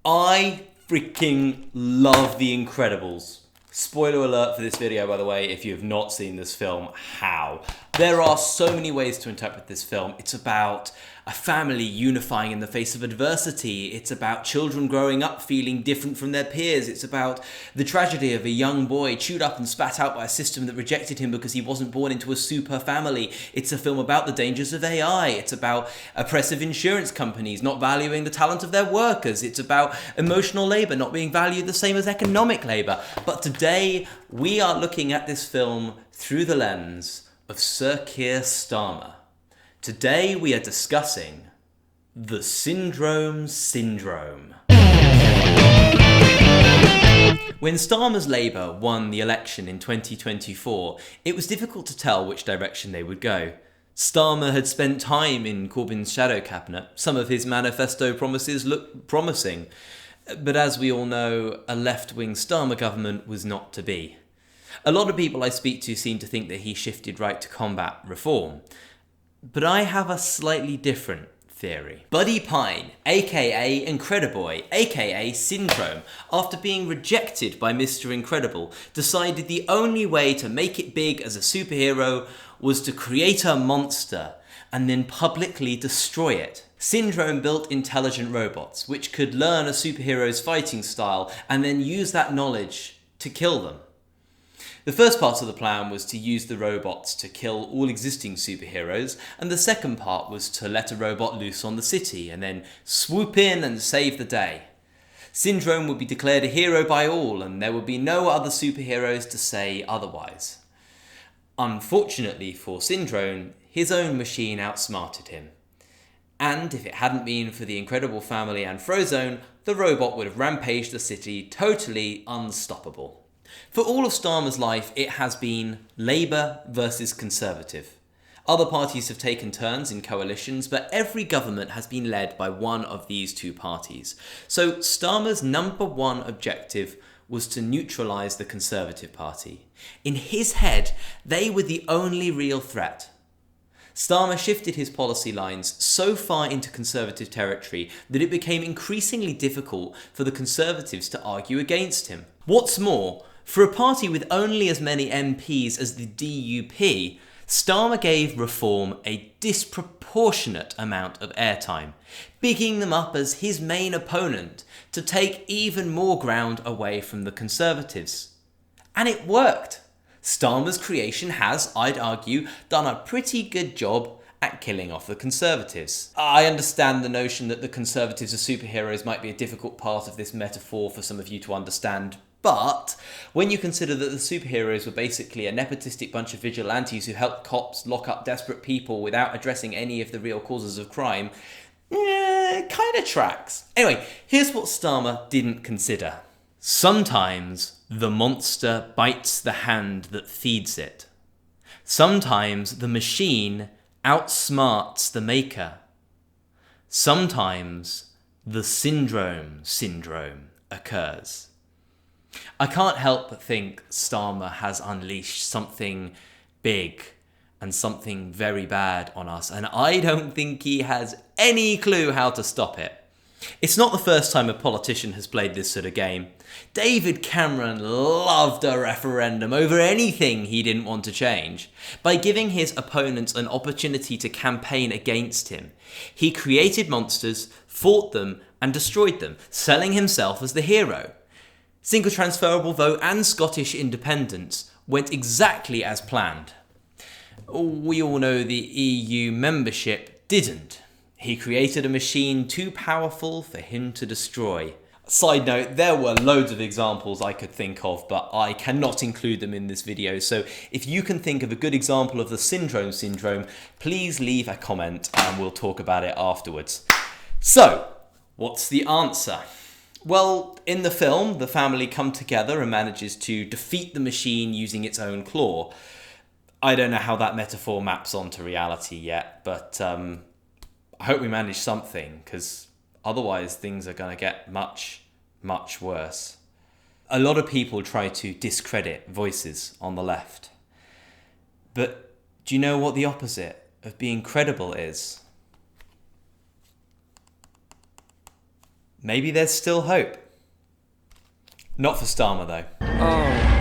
I freaking love The Incredibles. Spoiler alert for this video, by the way, if you have not seen this film, how? There are so many ways to interpret this film. It's about a family unifying in the face of adversity. It's about children growing up feeling different from their peers. It's about the tragedy of a young boy chewed up and spat out by a system that rejected him because he wasn't born into a super family. It's a film about the dangers of AI. It's about oppressive insurance companies not valuing the talent of their workers. It's about emotional labour not being valued the same as economic labour. But today, we are looking at this film through the lens of Sir Kier Starmer. Today we are discussing the Syndrome Syndrome. When Starmer's Labour won the election in 2024, it was difficult to tell which direction they would go. Starmer had spent time in Corbyn's shadow cabinet. Some of his manifesto promises looked promising. But as we all know, a left-wing Starmer government was not to be. A lot of people I speak to seem to think that he shifted right to combat reform. But I have a slightly different theory. Buddy Pine, aka Incrediboy, aka Syndrome, after being rejected by Mr. Incredible, decided the only way to make it big as a superhero was to create a monster and then publicly destroy it. Syndrome built intelligent robots, which could learn a superhero's fighting style and then use that knowledge to kill them. The first part of the plan was to use the robots to kill all existing superheroes, and the second part was to let a robot loose on the city and then swoop in and save the day. Syndrome would be declared a hero by all, and there would be no other superheroes to say otherwise. Unfortunately for Syndrome, his own machine outsmarted him. And if it hadn't been for the Incredible family and Frozone, the robot would have rampaged the city totally unstoppable. For all of Starmer's life, it has been Labour versus Conservative. Other parties have taken turns in coalitions, but every government has been led by one of these two parties. So Starmer's number one objective was to neutralise the Conservative Party. In his head, they were the only real threat. Starmer shifted his policy lines so far into Conservative territory that it became increasingly difficult for the Conservatives to argue against him. What's more, for a party with only as many MPs as the DUP, Starmer gave reform a disproportionate amount of airtime, bigging them up as his main opponent to take even more ground away from the Conservatives. And it worked. Starmer's creation has, I'd argue, done a pretty good job at killing off the Conservatives. I understand the notion that the Conservatives as superheroes might be a difficult part of this metaphor for some of you to understand, but when you consider that the superheroes were basically a nepotistic bunch of vigilantes who helped cops lock up desperate people without addressing any of the real causes of crime, kind of tracks. Anyway, here's what Starmer didn't consider. Sometimes the monster bites the hand that feeds it. Sometimes the machine outsmarts the maker. Sometimes the syndrome occurs. I can't help but think Starmer has unleashed something big and something very bad on us, and I don't think he has any clue how to stop it. It's not the first time a politician has played this sort of game. David Cameron loved a referendum over anything he didn't want to change. By giving his opponents an opportunity to campaign against him, he created monsters, fought them, and destroyed them, selling himself as the hero. Single transferable vote and Scottish independence went exactly as planned. We all know the EU membership didn't. He created a machine too powerful for him to destroy. Side note, there were loads of examples I could think of, but I cannot include them in this video, so if you can think of a good example of the syndrome, please leave a comment and we'll talk about it afterwards. So, what's the answer? Well, in the film, the family come together and manages to defeat the machine using its own claw. I don't know how that metaphor maps onto reality yet, but I hope we manage something, because otherwise things are going to get much, much worse. A lot of people try to discredit voices on the left. But do you know what the opposite of being credible is? Maybe there's still hope. Not for Starmer, though. Oh.